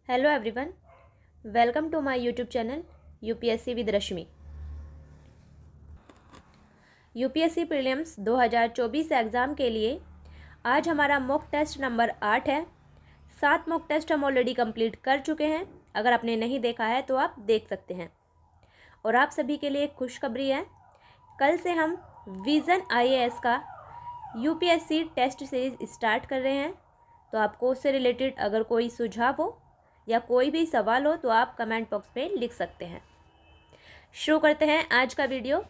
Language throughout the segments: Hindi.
Hello everyone, welcome to my YouTube channel UPSC with Rashmi. UPSC prelims 2024 exam के लिए आज हमारा मॉक टेस्ट नंबर 8 है। 7 मॉक टेस्ट हम ऑलरेडी कंप्लीट कर चुके हैं। अगर आपने नहीं देखा है तो आप देख सकते हैं। और आप सभी के लिए एक खुशखबरी है, कल से हम विज़न आईएएस का यूपीएससी टेस्ट सीरीज स्टार्ट कर रहे हैं। तो आपको उससे रिलेटेड अगर कोई सुझाव हो या कोई भी सवाल हो तो आप कमेंट बॉक्स में लिख सकते हैं। शुरू करते हैं आज का वीडियो।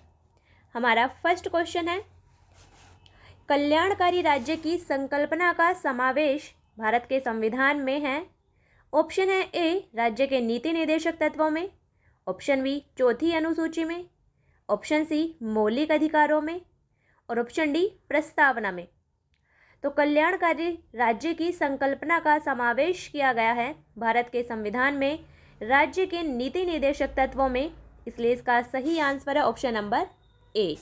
हमारा फर्स्ट क्वेश्चन है, कल्याणकारी राज्य की संकल्पना का समावेश भारत के संविधान में है। ऑप्शन है ए, राज्य के नीति निर्देशक तत्वों में। ऑप्शन बी, चौथी अनुसूची में। ऑप्शन सी, मौलिक अधिकारों में। और ऑप्शन डी, प्रस्तावना में। तो कल्याणकारी राज्य की संकल्पना का समावेश किया गया है भारत के संविधान में राज्य के नीति निर्देशक तत्वों में, इसलिए इसका सही आंसर है ऑप्शन नंबर ए।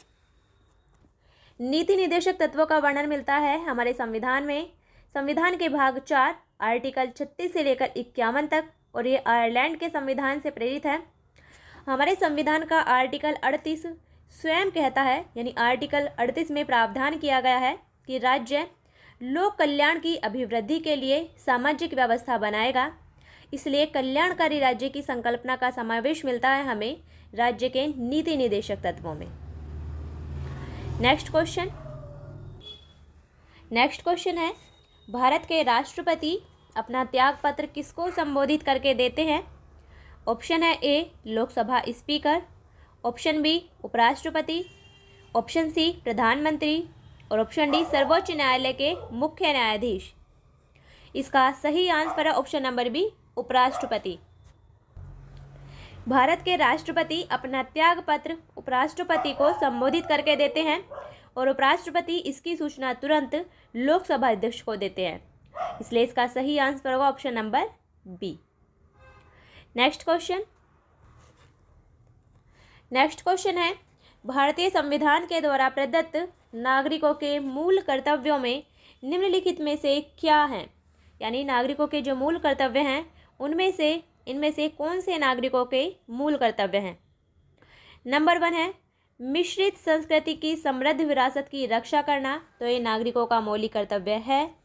नीति निर्देशक तत्वों का वर्णन मिलता है हमारे संविधान में। संविधान के भाग 4 आर्टिकल 36 से लेकर 51 तक, और ये आयरलैंड के संविधान से प्रेरित है। हमारे संविधान का आर्टिकल 38 स्वयं कहता है, यानी आर्टिकल 38 में प्रावधान किया गया है कि राज्य लोक कल्याण की अभिवृद्धि के लिए सामाजिक व्यवस्था बनाएगा। इसलिए कल्याणकारी राज्य की संकल्पना का समावेश मिलता है हमें राज्य के नीति निर्देशक तत्वों में। नेक्स्ट क्वेश्चन है, भारत के राष्ट्रपति अपना त्याग पत्र किसको संबोधित करके देते हैं। ऑप्शन है A, Lok Sabha speaker. Option B, उपराष्ट्रपति। ऑप्शन सी, प्रधानमंत्री। और ऑप्शन डी, सर्वोच्च न्यायालय के मुख्य न्यायाधीश। इसका सही आंसर है ऑप्शन नंबर बी, उपराष्ट्रपति। भारत के राष्ट्रपति अपना त्याग पत्र उपराष्ट्रपति को संबोधित करके देते हैं और उपराष्ट्रपति इसकी सूचना तुरंत लोकसभा अध्यक्ष को देते हैं, इसलिए इसका सही आंसर होगा option number B. Next question है, भारतीय संविधान के द्वारा प्रदत्त नागरिकों के मूल कर्तव्यों में निम्नलिखित में से क्या हैं। यानी नागरिकों के जो मूल कर्तव्य हैं इनमें से कौन से नागरिकों के मूल कर्तव्य हैं। नंबर 1 है मिश्रित संस्कृति की समृद्ध विरासत की रक्षा करना, तो ये नागरिकों का मौलिक कर्तव्य है।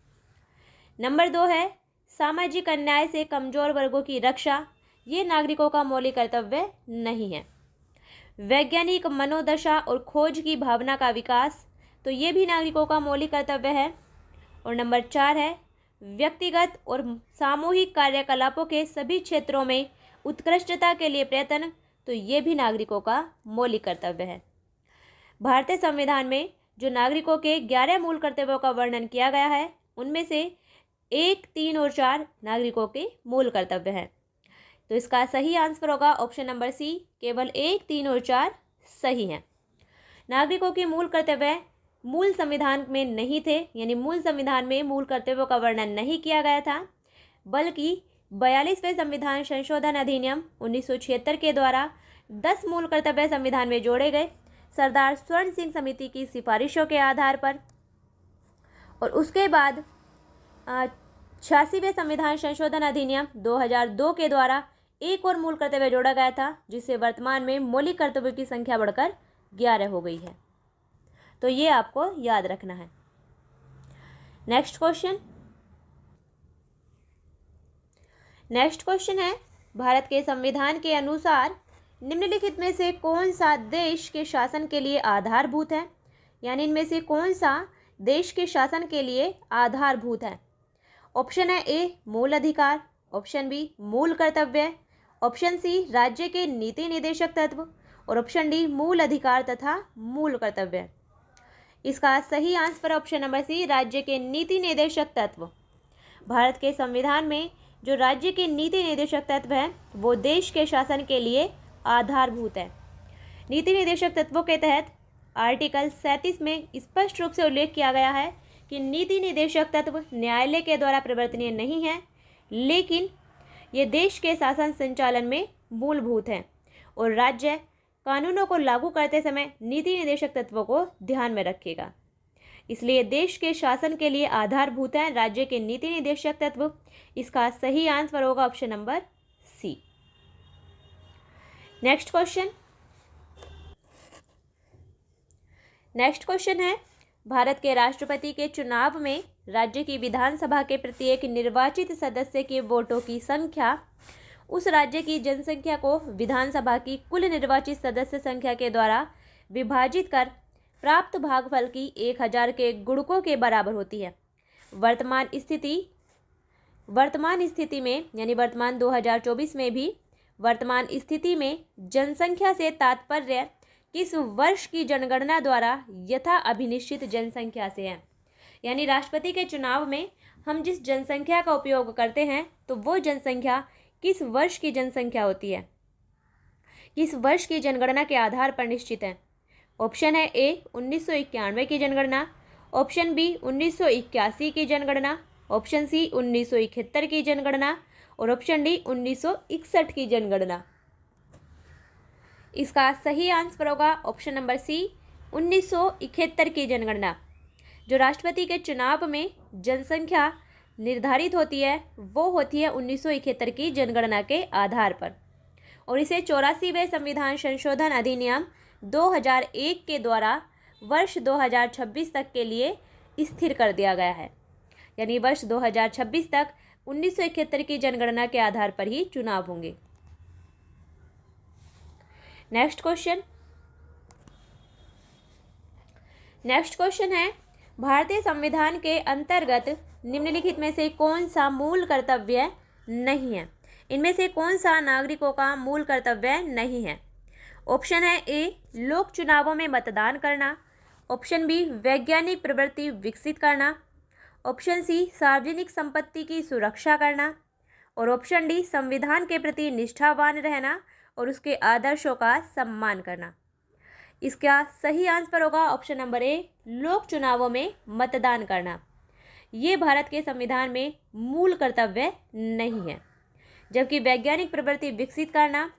नंबर 2 है सामाजिक अन्याय से कमजोर वर्गों की रक्षा, ये नागरिकों का मौलिक कर्तव्य नहीं है। वैज्ञानिक मनोदशा और खोज की भावना का विकास, तो ये भी नागरिकों का मौलिक कर्तव्य है। और नंबर 4 है व्यक्तिगत और सामूहिक कार्यकलापों के सभी क्षेत्रों में उत्कृष्टता के लिए प्रयत्न, तो ये भी नागरिकों का मौलिक कर्तव्य है। भारतीय संविधान में जो नागरिकों के 11 मूल कर्तव्यों का वर्णन किया गया है, उनमें से 1, 3 और 4 नागरिकों के मूल कर्तव्य हैं। तो इसका सही आंसर होगा ऑप्शन नंबर सी, केवल 1, 3 और 4 सही हैं। नागरिकों के मूल कर्तव्य मूल संविधान में नहीं थे, यानी मूल संविधान में मूल कर्तव्यों का वर्णन नहीं किया गया था, बल्कि 42वें संविधान संशोधन अधिनियम 1976 के द्वारा 10 मूल कर्तव्य संविधान में जोड़े गए सरदार स्वर्ण सिंह समिति की सिफारिशों के आधार पर। और उसके बाद 86वें संविधान संशोधन अधिनियम 2002 के द्वारा एक और मूल कर्तव्य जोड़ा गया था, जिससे वर्तमान में मौलिक कर्तव्यों की संख्या बढ़कर 11 हो गई है। तो ये आपको याद रखना है। नेक्स्ट क्वेश्चन है, भारत के संविधान के अनुसार निम्नलिखित में से कौन सा देश के शासन के लिए आधारभूत है। यानी इनमें से कौन सा देश के शासन के लिए आधारभूत है। ऑप्शन है ए, मूल अधिकार। ऑप्शन बी, मूल कर्तव्य। ऑप्शन सी, राज्य के नीति निर्देशक तत्व। और ऑप्शन डी, मूल अधिकार तथा मूल कर्तव्य। इसका सही आंसर ऑप्शन नंबर सी, राज्य के नीति निर्देशक तत्व। भारत के संविधान में जो राज्य के नीति निर्देशक तत्व हैं वो देश के शासन के लिए आधारभूत है। नीति निर्देशक तत्वों के तहत आर्टिकल 37 में स्पष्ट रूप से उल्लेख किया गया है कि नीति निर्देशक तत्व न्यायालय के द्वारा परिवर्तनीय नहीं है, लेकिन ये देश के शासन संचालन में मूलभूत हैं और राज्य कानूनों को लागू करते समय नीति निर्देशक तत्वों को ध्यान में रखेगा। इसलिए देश के शासन के लिए आधारभूत हैं राज्य के नीति निदेशक तत्व। इसका सही आंसर होगा option number C. Next question है, भारत के राष्ट्रपति के चुनाव में राज्य की विधानसभा के प्रत्येक निर्वाचित सदस्य के वोटों की संख्या उस राज्य की जनसंख्या को विधानसभा की कुल निर्वाचित सदस्य संख्या के द्वारा विभाजित कर प्राप्त भागफल की 1000 के गुणकों के बराबर होती है। वर्तमान स्थिति में यानी वर्तमान 2024 में भी वर्तमान स्थिति में जनसंख्या से तात्पर्य किस वर्ष की जनगणना द्वारा यथा अभिनिश्चित जनसंख्या से है। यानी राष्ट्रपति के चुनाव में हम जिस जनसंख्या का उपयोग करते हैं तो वो जनसंख्या किस वर्ष की जनसंख्या होती है, किस वर्ष की जनगणना के आधार पर निश्चित है। ऑप्शन है ए 1991 की जनगणना, ऑप्शन बी 1981 की जनगणना, ऑप्शन सी 1971 की जनगणना और ऑप्शन डी 1961 की जनगणना। इसका सही आंसर होगा ऑप्शन नंबर सी 1971 की जनगणना। जो राष्ट्रपति के चुनाव में जनसंख्या निर्धारित होती है वो होती है 1971 की जनगणना के आधार पर, और इसे 84वें संविधान संशोधन अधिनियम 2001 के द्वारा वर्ष 2026 तक के लिए स्थिर कर दिया गया है। यानी वर्ष 2026 तक 1971 की जनगणना के आधार पर ही चुनाव होंगे। नेक्स्ट क्वेश्चन है, भारतीय संविधान के अंतर्गत निम्नलिखित में से कौन सा मूल कर्तव्य नहीं है। इनमें से कौन सा नागरिकों का मूल कर्तव्य नहीं है। ऑप्शन है ए लोक चुनावों में मतदान करना, ऑप्शन बी वैज्ञानिक प्रवृत्ति विकसित करना, ऑप्शन सी सार्वजनिक संपत्ति की सुरक्षा करना और ऑप्शन डी संविधान के प्रति निष्ठावान रहना और उसके आदर्शों का सम्मान करना। इसका सही आंसर होगा ऑप्शन नंबर ए लोक चुनावों में मतदान करना। ये भारत के संविधान में मूल कर्तव्य नहीं है, जबकि वैज्ञानिक प्रवृत्ति विकसित करना,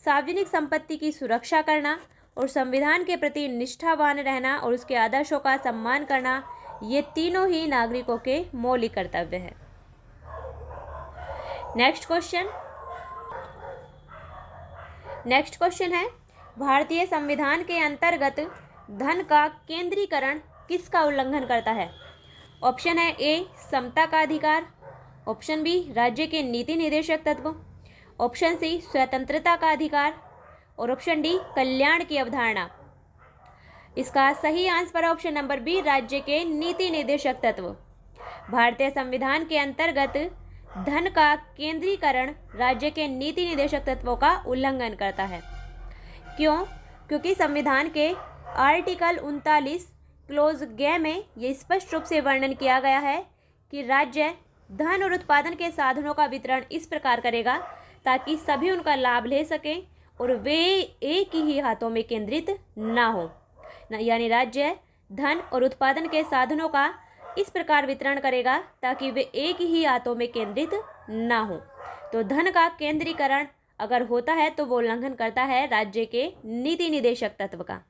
सार्वजनिक संपत्ति की सुरक्षा करना और संविधान के प्रति निष्ठावान रहना और उसके आदर्शों का सम्मान करना, ये तीनों ही नागरिकों के मौलिक कर्तव्य हैं। नेक्स्ट क्वेश्चन है, भारतीय संविधान के अंतर्गत धन का केंद्रीकरण किसका उल्लंघन करता है। ऑप्शन है ए समता का अधिकार, ऑप्शन बी राज्य के नीति निदेशक तत्व, ऑप्शन सी स्वतंत्रता का अधिकार और ऑप्शन डी कल्याण की अवधारणा। इसका सही आंसर ऑप्शन नंबर बी राज्य के नीति निदेशक तत्व। भारतीय संविधान के अंतर्गत धन का केंद्रीकरण राज्य के नीति निदेशक तत्वों का उल्लंघन करता है। क्यों? क्योंकि संविधान के आर्टिकल 39 क्लोज ग में ये स्पष्ट रूप से वर्णन किया गया है कि राज्य धन और उत्पादन के साधनों का वितरण इस प्रकार करेगा ताकि सभी उनका लाभ ले सकें और वे एक ही हाथों में केंद्रित ना हो। यानी राज्य धन और उत्पादन के साधनों का इस प्रकार वितरण करेगा ताकि वे एक ही हाथों में केंद्रित ना हो। तो धन का केंद्रीकरण अगर होता है तो वो उल्लंघन करता है राज्य के नीति निदेशक तत्व का।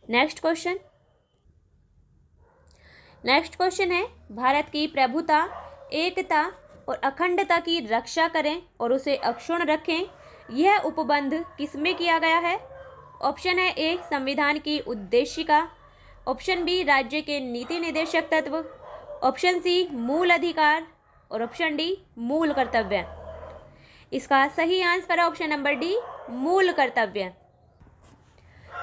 नेक्स्ट क्वेश्चन है, भारत की प्रभुता, एकता और अखंडता की रक्षा करें और उसे अक्षुण्ण रखें, यह उपबंध किसमें किया गया है। ऑप्शन है ए संविधान की उद्देशिका, ऑप्शन बी राज्य के नीति निदेशक तत्व, ऑप्शन सी मूल अधिकार और ऑप्शन डी मूल कर्तव्य। इसका सही आंसर है ऑप्शन नंबर डी मूल कर्तव्य।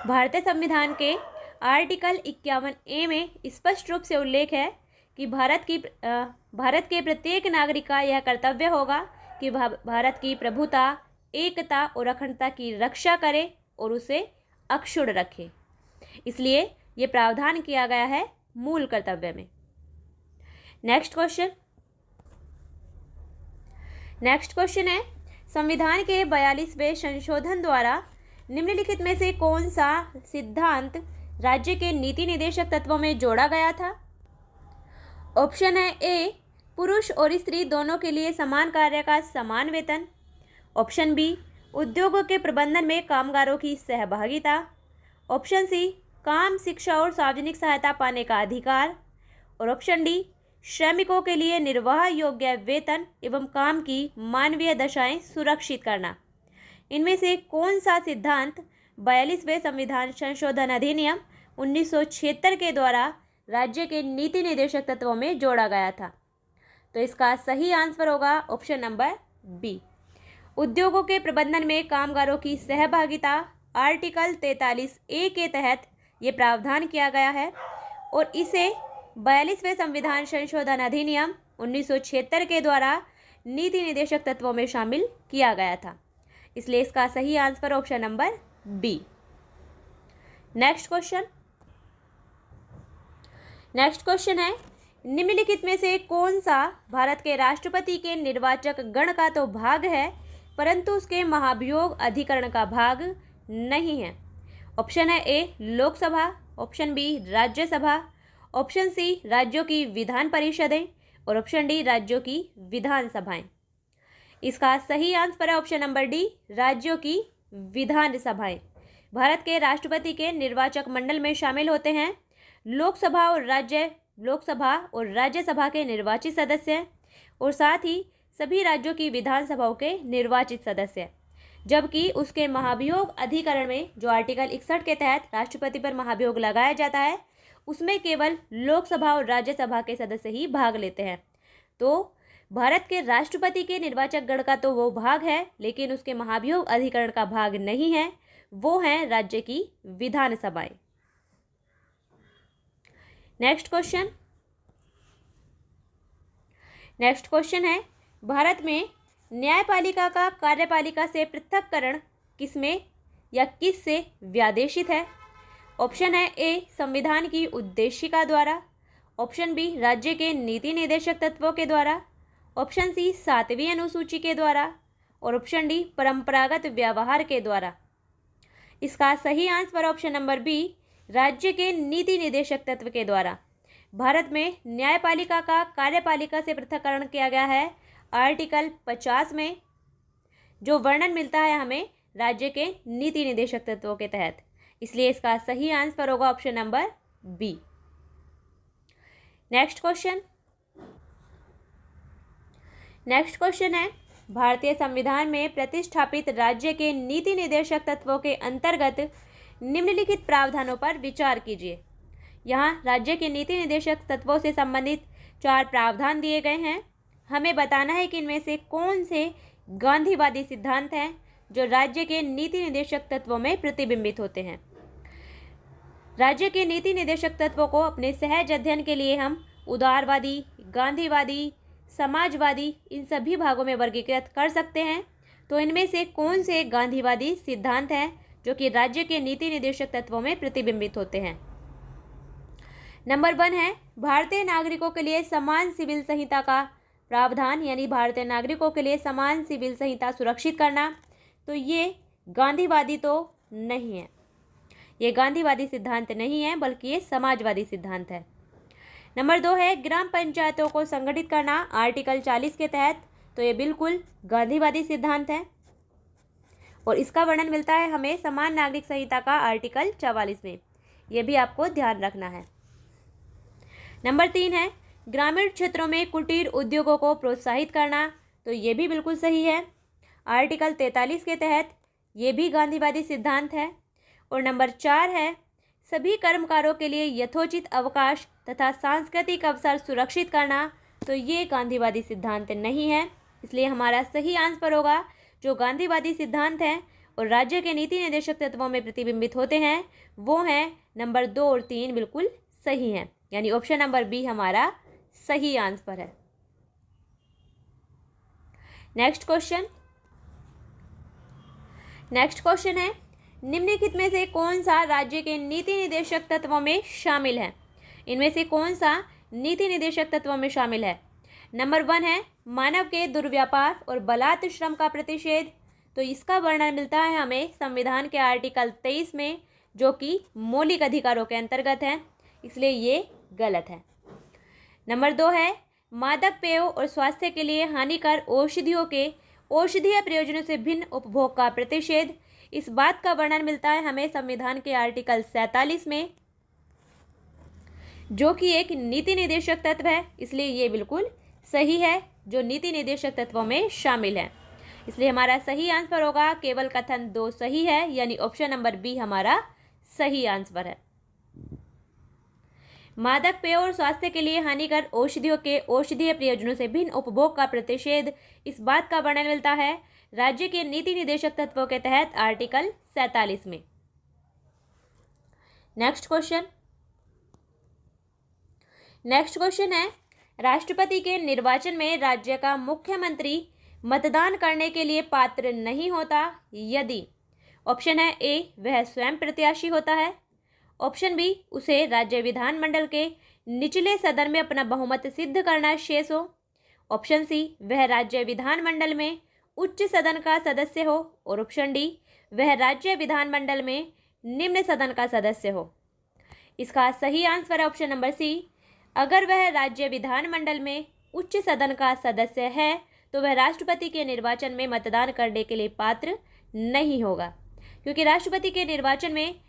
भारतीय संविधान के आर्टिकल 51A में स्पष्ट रूप से उल्लेख है कि भारत के प्रत्येक नागरिक का यह कर्तव्य होगा कि भारत की प्रभुता, एकता और अखंडता की रक्षा करे और उसे अक्षुण्ण रखे। इसलिए ये प्रावधान किया गया है मूल कर्तव्य में। नेक्स्ट क्वेश्चन है, संविधान के 42वें संशोधन द्वारा निम्नलिखित में से कौन सा सिद्धांत राज्य के नीति निदेशक तत्वों में जोड़ा गया था। ऑप्शन है ए पुरुष और स्त्री दोनों के लिए समान कार्य का समान वेतन, ऑप्शन बी उद्योगों के प्रबंधन में कामगारों की सहभागिता, ऑप्शन सी काम, शिक्षा और सार्वजनिक सहायता पाने का अधिकार। और ऑप्शन डी, श्रमिकों के लिए निर्वाह योग्य वेतन एवं काम की मानवीय दशाएं सुरक्षित करना। इनमें से कौन सा सिद्धांत 42वें संविधान संशोधन अधिनियम 1976 के द्वारा राज्य के नीति निर्देशक तत्वों में जोड़ा गया था? तो इसका सही आंसर होगा ऑप्शन नंबर बी। उद्योगों के प्रबंधन में कामगारों की सहभागिता आर्टिकल 43A के तहत ये प्रावधान किया गया है और इसे 42वें संविधान संशोधन अधिनियम 1976 के द्वारा नीति निर्देशक तत्वों में शामिल किया गया था। इसलिए इसका सही answer option number B. Next question है, निम्नलिखित में से कौन सा भारत के राष्ट्रपति के निर्वाचक गण का तो भाग है परंतु उसके महाभियोग अधिकरण का भाग नहीं है? ऑप्शन है A Lok Sabha, option B Rajya Sabha, option C राज्यों की विधान परिषदें और ऑप्शन डी राज्यों की विधानसभाएं। इसका सही आंसर है ऑप्शन नंबर डी, राज्यों की विधानसभाएं। भारत के राष्ट्रपति के निर्वाचक मंडल में शामिल होते हैं लोकसभा और राज्यसभा के निर्वाचित सदस्य और साथ ही सभी राज्यों की विधानसभाओं के निर्वाचित सदस्य, जबकि उसके महाभियोग अधिकरण में जो आर्टिकल 61 के तहत राष्ट्रपति पर महाभियोग लगाया जाता है उसमें केवल लोकसभा और राज्यसभा के सदस्य ही भाग लेते हैं। तो भारत के राष्ट्रपति के निर्वाचक गण का तो वो भाग है लेकिन उसके महाभियोग अधिकरण का भाग नहीं है, वो हैं राज्य की विधानसभाएं। नेक्स्ट क्वेश्चन है, भारत में न्यायपालिका का कार्यपालिका से पृथक्करण किसमें या किस से व्यादेशित है? ऑप्शन है ए संविधान की उद्देशिका द्वारा, ऑप्शन बी राज्य के नीति निर्देशक तत्वों के द्वारा, ऑप्शन सी 7वीं अनुसूची के द्वारा और ऑप्शन डी परंपरागत व्यवहार के द्वारा। इसका सही आंसर ऑप्शन नंबर बी, राज्य के नीति निर्देशक तत्व के द्वारा। भारत में न्यायपालिका का कार्यपालिका से पृथक्करण किया गया है आर्टिकल 50 में, जो वर्णन मिलता है हमें राज्य के नीति निर्देशक तत्वों के तहत। इसलिए इसका सही आंसर होगा option number B. Next question है, भारतीय संविधान में प्रतिष्ठापित राज्य के नीति निर्देशक तत्वों के अंतर्गत निम्नलिखित प्रावधानों पर विचार कीजिए। यहाँ राज्य के नीति निर्देशक तत्वों से संबंधित 4 प्रावधान दिए गए हैं। हमें बताना है कि इनमें से कौन से गांधीवादी सिद्धांत हैं जो राज्य के नीति निर्देशक तत्वों में प्रतिबिंबित होते हैं। राज्य के नीति निर्देशक तत्वों को अपने सहज अध्ययन के लिए हम उदारवादी, गांधीवादी, समाजवादी इन सभी भागों में वर्गीकृत कर सकते हैं। तो इनमें से कौन से गांधीवादी सिद्धांत हैं जो कि राज्य के नीति निर्देशक तत्वों में प्रतिबिंबित होते हैं? नंबर 1 है भारतीय नागरिकों के लिए समान सिविल संहिता का प्रावधान, यानी भारतीय नागरिकों के लिए समान सिविल संहिता सुरक्षित करना। तो ये गांधीवादी तो नहीं है, ये गांधीवादी सिद्धांत नहीं है बल्कि ये समाजवादी सिद्धांत है। नंबर 2 है ग्राम पंचायतों को संगठित करना आर्टिकल 40 के तहत। तो ये बिल्कुल गांधीवादी सिद्धांत है और इसका वर्णन मिलता है हमें समान नागरिक संहिता का आर्टिकल 44 में। ये भी आपको ध्यान रखना है। नंबर 3 है ग्रामीण क्षेत्रों में कुटीर उद्योगों को प्रोत्साहित करना। तो ये भी बिल्कुल सही है, आर्टिकल 43 के तहत ये भी गांधीवादी सिद्धांत है। और नंबर 4 है सभी कर्मकारों के लिए यथोचित अवकाश तथा सांस्कृतिक अवसर सुरक्षित करना। तो ये गांधीवादी सिद्धांत नहीं है, इसलिए हमारा सही आंसर होगा जो गांधीवादी सिद्धांत हैं और राज्य के नीति निर्देशक तत्वों में प्रतिबिंबित होते हैं वो हैं नंबर 2 और 3 बिल्कुल सही हैं, यानी ऑप्शन नंबर बी हमारा सही आंसर है। नेक्स्ट क्वेश्चन है निम्नलिखित में से कौन सा राज्य के नीति निर्देशक तत्वों में शामिल है? इनमें से कौन सा नीति निर्देशक तत्वों में शामिल है? नंबर 1 है मानव के दुर्व्यापार और बलात् श्रम का प्रतिषेध। तो इसका वर्णन मिलता है हमें संविधान के आर्टिकल 23 में, जो कि मौलिक अधिकारों के अंतर्गत है, इसलिए ये गलत है। नंबर 2 है मादक पेयों और स्वास्थ्य के लिए हानिकर औषधियों के औषधीय प्रयोजनों से भिन्न उपभोग का प्रतिषेध। इस बात का वर्णन मिलता है हमें संविधान के आर्टिकल 47 में, जो कि एक नीति निर्देशक तत्व है, इसलिए ये बिल्कुल सही है, जो नीति निर्देशक तत्वों में शामिल है। इसलिए हमारा सही आंसर होगा केवल कथन 2 सही है, यानी ऑप्शन नंबर बी हमारा सही आंसर है। मादक पेय और स्वास्थ्य के लिए हानिकर औषधियों के औषधीय प्रयोजनों से भिन्न उपभोग का प्रतिषेध इस बात का वर्णन मिलता है राज्य के नीति निर्देशक तत्वों के तहत आर्टिकल 47 में। नेक्स्ट क्वेश्चन है, राष्ट्रपति के निर्वाचन में राज्य का मुख्यमंत्री मतदान करने के लिए पात्र नहीं होता यदि ऑप्शन है ए वह स्वयं प्रत्याशी होता है, ऑप्शन बी उसे राज्य विधानमंडल के निचले सदन में अपना बहुमत सिद्ध करना शेष हो, ऑप्शन सी वह राज्य विधानमंडल में उच्च सदन का सदस्य हो, और ऑप्शन डी वह राज्य विधानमंडल में निम्न सदन का सदस्य हो। इसका सही आंसर है ऑप्शन नंबर सी। अगर वह राज्य विधानमंडल में उच्च सदन का सदस्य है तो वह राष्ट्रपति के निर्वाचन में मतदान करने के लिए पात्र नहीं होगा, क्योंकि राष्ट्रपति के निर्वाचन में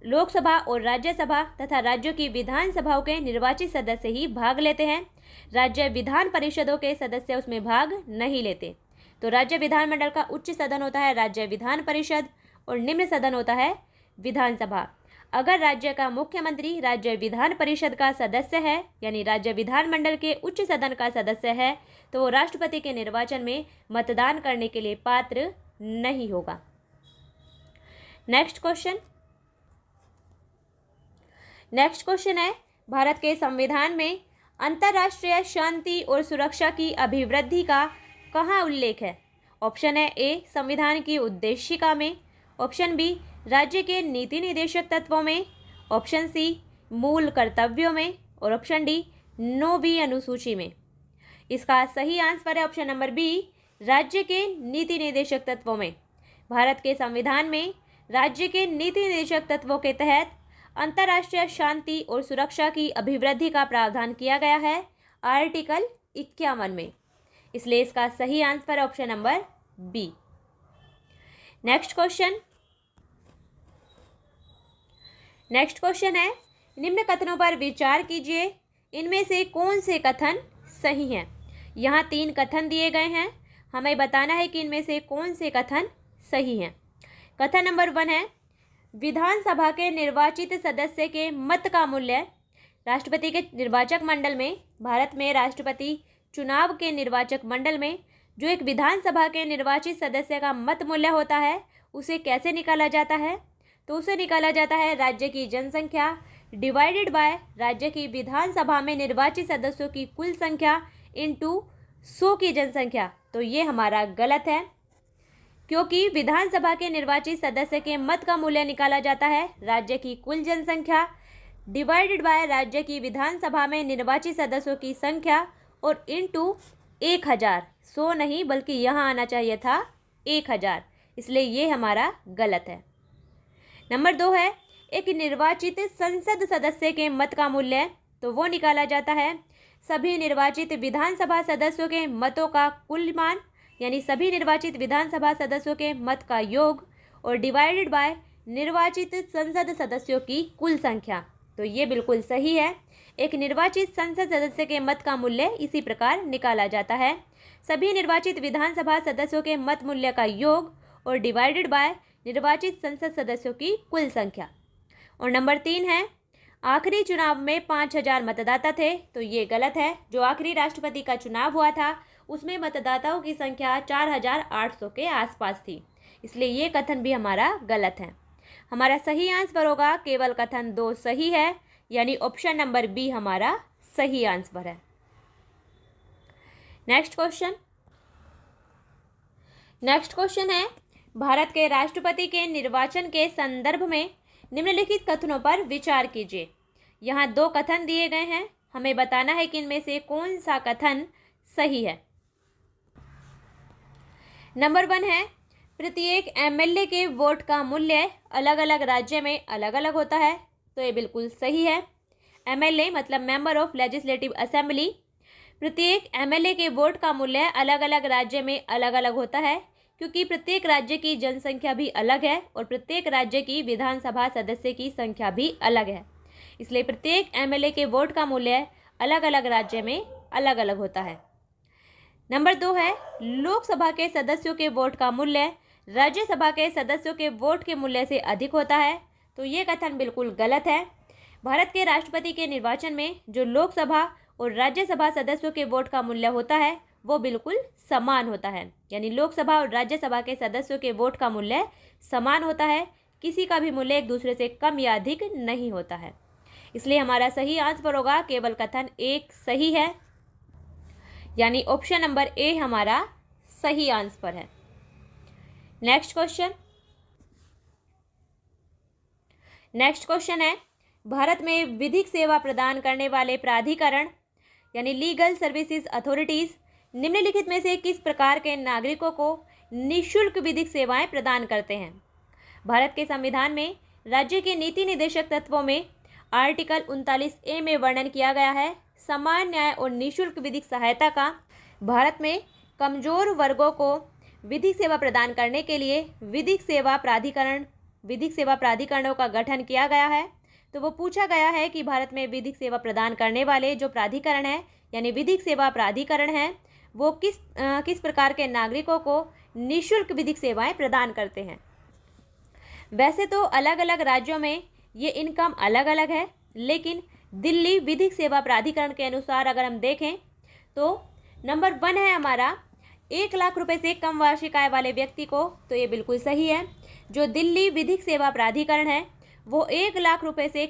लोकसभा और राज्यसभा तथा राज्यों की विधानसभाओं के निर्वाचित सदस्य ही भाग लेते हैं। राज्य विधान परिषदों के सदस्य उसमें भाग नहीं लेते। तो राज्य विधानमंडल का उच्च सदन होता है राज्य विधान परिषद और निम्न सदन होता है विधानसभा। अगर राज्य का मुख्यमंत्री राज्य विधान परिषद का सदस्य है, यानी राज्य विधानमंडल के उच्च सदन का सदस्य है, तो वो राष्ट्रपति के निर्वाचन में मतदान करने के लिए पात्र नहीं होगा। नेक्स्ट क्वेश्चन है, भारत के संविधान में अंतर्राष्ट्रीय शांति और सुरक्षा की अभिवृद्धि का कहाँ उल्लेख है? ऑप्शन है ए संविधान की उद्देशिका में, ऑप्शन बी राज्य के नीति निर्देशक तत्वों में, ऑप्शन सी मूल कर्तव्यों में, और ऑप्शन डी 9वीं अनुसूची में। इसका सही आंसर है ऑप्शन नंबर बी राज्य के नीति निर्देशक तत्वों में। भारत के संविधान में राज्य के नीति निर्देशक तत्वों के तहत अंतर्राष्ट्रीय शांति और सुरक्षा की अभिवृद्धि का प्रावधान किया गया है आर्टिकल 51 में, इसलिए इसका सही आंसर है option number B. Next question है, निम्न कथनों पर विचार कीजिए, इनमें से कौन से कथन सही हैं? यहाँ 3 कथन दिए गए हैं, हमें बताना है कि इनमें से कौन से कथन सही हैं। कथन नंबर 1 है, विधानसभा के निर्वाचित सदस्य के मत का मूल्य राष्ट्रपति के निर्वाचक मंडल में, भारत में राष्ट्रपति चुनाव के निर्वाचक मंडल में जो एक विधानसभा के निर्वाचित सदस्य का मत मूल्य होता है उसे कैसे निकाला जाता है? तो उसे निकाला जाता है राज्य की जनसंख्या डिवाइडेड बाय राज्य की विधानसभा में निर्वाचित सदस्यों की कुल संख्या इंटू 100 की जनसंख्या। तो ये हमारा गलत है, क्योंकि विधानसभा के निर्वाचित सदस्य के मत का मूल्य निकाला जाता है राज्य की कुल जनसंख्या डिवाइडेड बाय राज्य की विधानसभा में निर्वाचित सदस्यों की संख्या और इंटू 1000। 100 नहीं बल्कि यहाँ आना चाहिए था 1000, इसलिए ये हमारा गलत है। नंबर 2 है, एक निर्वाचित संसद सदस्य के मत का मूल्य, तो वो निकाला जाता है सभी निर्वाचित विधानसभा सदस्यों के मतों का कुल मान, यानी सभी निर्वाचित विधानसभा सदस्यों के मत का योग, और डिवाइडेड बाय निर्वाचित संसद सदस्यों की कुल संख्या। तो ये बिल्कुल सही है। एक निर्वाचित संसद सदस्य के मत का मूल्य इसी प्रकार निकाला जाता है सभी निर्वाचित विधानसभा सदस्यों के मत मूल्य का योग और डिवाइडेड बाय निर्वाचित संसद सदस्यों की कुल संख्या। और नंबर 3 है, आखिरी चुनाव में 5000 मतदाता थे, तो ये गलत है। जो आखिरी राष्ट्रपति का चुनाव हुआ था उसमें मतदाताओं की संख्या 4800 के आसपास थी, इसलिए ये कथन भी हमारा गलत है। हमारा सही आंसर होगा केवल कथन 2 सही है, यानी ऑप्शन नंबर बी हमारा सही आंसर है। नेक्स्ट क्वेश्चन है, भारत के राष्ट्रपति के निर्वाचन के संदर्भ में निम्नलिखित कथनों पर विचार कीजिए। यहाँ 2 कथन दिए गए हैं, हमें बताना है कि इनमें से कौन सा कथन सही है। नंबर 1 है, प्रत्येक एमएलए के वोट का मूल्य अलग अलग राज्य में अलग अलग होता है, तो ये बिल्कुल सही है। एमएलए मतलब मेंबर ऑफ लेजिस्लेटिव असेंबली। प्रत्येक एमएलए के वोट का मूल्य अलग अलग राज्य में अलग अलग होता है, क्योंकि प्रत्येक राज्य की जनसंख्या भी अलग है और प्रत्येक राज्य की विधानसभा सदस्य की संख्या भी अलग है, इसलिए प्रत्येक एमएलए के वोट का मूल्य अलग अलग राज्य में अलग अलग होता है। नंबर 2 है, लोकसभा के सदस्यों के वोट का मूल्य राज्यसभा के सदस्यों के वोट के मूल्य से अधिक होता है। तो ये कथन बिल्कुल गलत है। भारत के राष्ट्रपति के निर्वाचन में जो लोकसभा और राज्यसभा सदस्यों के वोट का मूल्य होता है वो बिल्कुल समान होता है, यानी लोकसभा और राज्यसभा के सदस्यों के वोट का मूल्य समान होता है, किसी का भी मूल्य एक दूसरे से कम या अधिक नहीं होता है। इसलिए हमारा सही आंसर होगा केवल कथन 1 सही है, यानी ऑप्शन नंबर ए हमारा सही आंसर है। नेक्स्ट क्वेश्चन है, भारत में विधिक सेवा प्रदान करने वाले प्राधिकरण यानी लीगल सर्विसेज अथॉरिटीज निम्नलिखित में से किस प्रकार के नागरिकों को निःशुल्क विधिक सेवाएं प्रदान करते हैं? भारत के संविधान में राज्य के नीति निर्देशक तत्वों में आर्टिकल 39A में वर्णन किया गया है समान न्याय और निःशुल्क विधिक सहायता का। भारत में कमजोर वर्गों को विधिक सेवा प्रदान करने के लिए विधिक सेवा प्राधिकरणों का गठन किया गया है। तो वो पूछा गया है कि भारत में विधिक सेवा प्रदान करने वाले जो प्राधिकरण है यानी विधिक सेवा प्राधिकरण है वो किस प्रकार के नागरिकों को निःशुल्क विधिक सेवाएं प्रदान करते हैं। वैसे तो अलग अलग राज्यों में ये इनकम अलग अलग है, लेकिन दिल्ली विधिक सेवा प्राधिकरण के अनुसार अगर हम देखें तो नंबर 1 है हमारा 1 लाख रुपए से कम वार्षिक आय वाले व्यक्ति को, तो ये बिल्कुल सही है। जो दिल्ली विधिक सेवा प्राधिकरण है वो 1 लाख रुपए से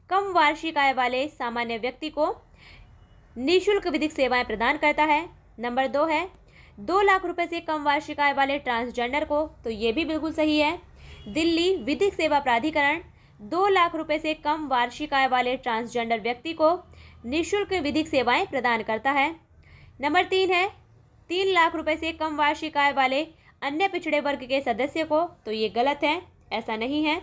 कम वार्षिक आय वाले सामान्य व्यक्ति को निःशुल्क विधिक सेवाएं प्रदान करता है। नंबर 2 है 2 लाख रुपए से कम वार्षिक आय वाले ट्रांसजेंडर को, तो ये भी बिल्कुल सही है। दिल्ली विधिक सेवा प्राधिकरण 2 लाख रुपए से कम वार्षिक आय वाले ट्रांसजेंडर व्यक्ति को निःशुल्क विधिक सेवाएं प्रदान करता है। नंबर 3 है 3 लाख रुपए से कम वार्षिक आय वाले अन्य पिछड़े वर्ग के सदस्य को, तो ये गलत है, ऐसा नहीं है।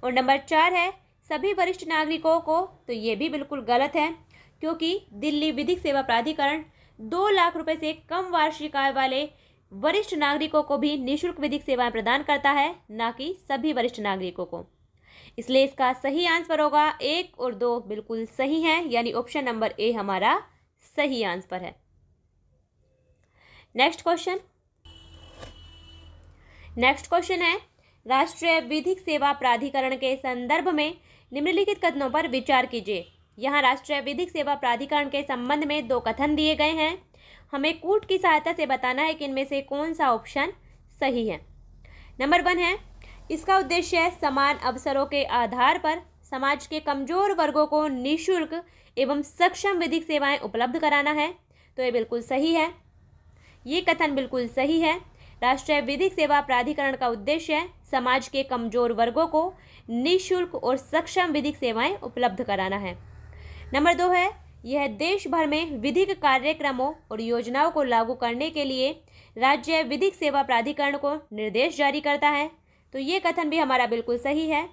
और नंबर 4 है सभी वरिष्ठ नागरिकों को, तो ये भी बिल्कुल गलत है, क्योंकि दिल्ली विधिक सेवा प्राधिकरण 2 लाख रुपए से कम वार्षिक आय वाले वरिष्ठ नागरिकों को भी निःशुल्क विधिक सेवाएं प्रदान करता है, ना कि सभी वरिष्ठ नागरिकों को। इसलिए इसका सही आंसर होगा 1 और 2 बिल्कुल सही है, यानी ऑप्शन नंबर ए हमारा सही आंसर है। नेक्स्ट क्वेश्चन है, राष्ट्रीय विधिक सेवा प्राधिकरण के संदर्भ में निम्नलिखित कथनों पर विचार कीजिए। यहाँ राष्ट्रीय विधिक सेवा प्राधिकरण के संबंध में 2 कथन दिए गए हैं। हमें कूट की सहायता से बताना है कि इनमें से कौन सा ऑप्शन सही है। नंबर 1 है इसका उद्देश्य समान अवसरों के आधार पर समाज के कमजोर वर्गों को निःशुल्क एवं सक्षम विधिक सेवाएं उपलब्ध कराना है, तो ये बिल्कुल सही है। ये कथन बिल्कुल सही है। राष्ट्रीय विधिक सेवा प्राधिकरण का उद्देश्य समाज के कमजोर वर्गों को निःशुल्क और सक्षम विधिक सेवाएं उपलब्ध कराना है। नंबर 2 है यह देश भर में विधिक कार्यक्रमों और योजनाओं को लागू करने के लिए राज्य विधिक सेवा प्राधिकरण को निर्देश जारी करता है, तो ये कथन भी हमारा बिल्कुल सही है।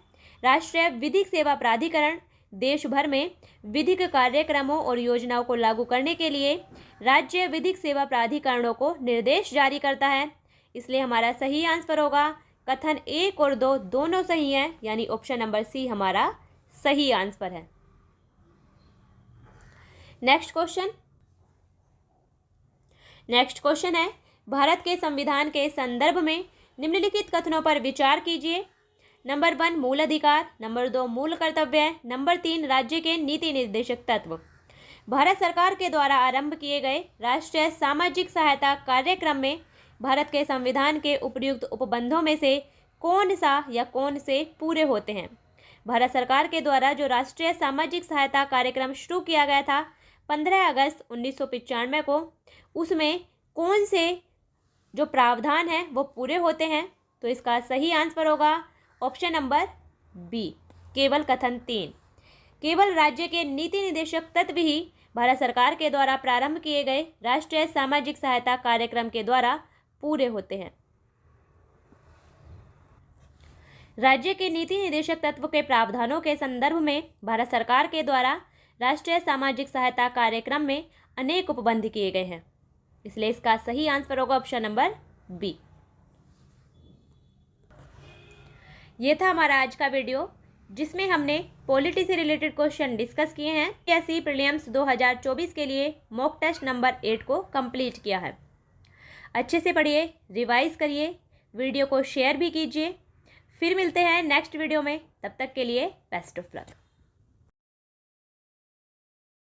राष्ट्रीय विधिक सेवा प्राधिकरण देश भर में विधिक कार्यक्रमों और योजनाओं को लागू करने के लिए राज्य विधिक सेवा प्राधिकरणों को निर्देश जारी करता है, इसलिए हमारा सही आंसर होगा कथन 1 और 2 दोनों सही हैं, यानी ऑप्शन नंबर सी हमारा सही आंसर है। नेक्स्ट क्वेश्चन है भारत के संविधान के संदर्भ में निम्नलिखित कथनों पर विचार कीजिए। नंबर 1 मूल अधिकार, नंबर 2 मूल कर्तव्य, नंबर 3 राज्य के नीति निर्देशक तत्व। भारत सरकार के द्वारा आरंभ किए गए राष्ट्रीय सामाजिक सहायता कार्यक्रम में भारत के संविधान के उपयुक्त उपबंधों में से कौन सा या कौन से पूरे होते हैं? भारत सरकार के द्वारा जो राष्ट्रीय सामाजिक सहायता कार्यक्रम शुरू किया गया था 15 अगस्त 1995 को, उसमें कौन से जो प्रावधान हैं वो पूरे होते हैं? तो इसका सही आंसर होगा ऑप्शन नंबर बी, केवल कथन 3। केवल राज्य के नीति निर्देशक तत्व ही भारत सरकार के द्वारा प्रारंभ किए गए राष्ट्रीय सामाजिक सहायता कार्यक्रम के द्वारा पूरे होते हैं। राज्य के नीति निर्देशक तत्व के प्रावधानों के संदर्भ में भारत सरकार के द्वारा राष्ट्रीय सामाजिक सहायता कार्यक्रम में अनेक उपबंध किए गए हैं। इसलिए इसका सही आंसर होगा ऑप्शन नंबर बी। ये था हमारा आज का वीडियो, जिसमें हमने पॉलिटी से रिलेटेड क्वेश्चन डिस्कस किए हैं। यूपीएससी प्रीलिम्स 2024 के लिए मॉक टेस्ट नंबर 8 को कंप्लीट किया है। अच्छे से पढ़िए, रिवाइज करिए, वीडियो को शेयर भी कीजिए। फिर मिलते हैं नेक्स्ट वीडियो में, तब तक के लिए बेस्ट ऑफ लक।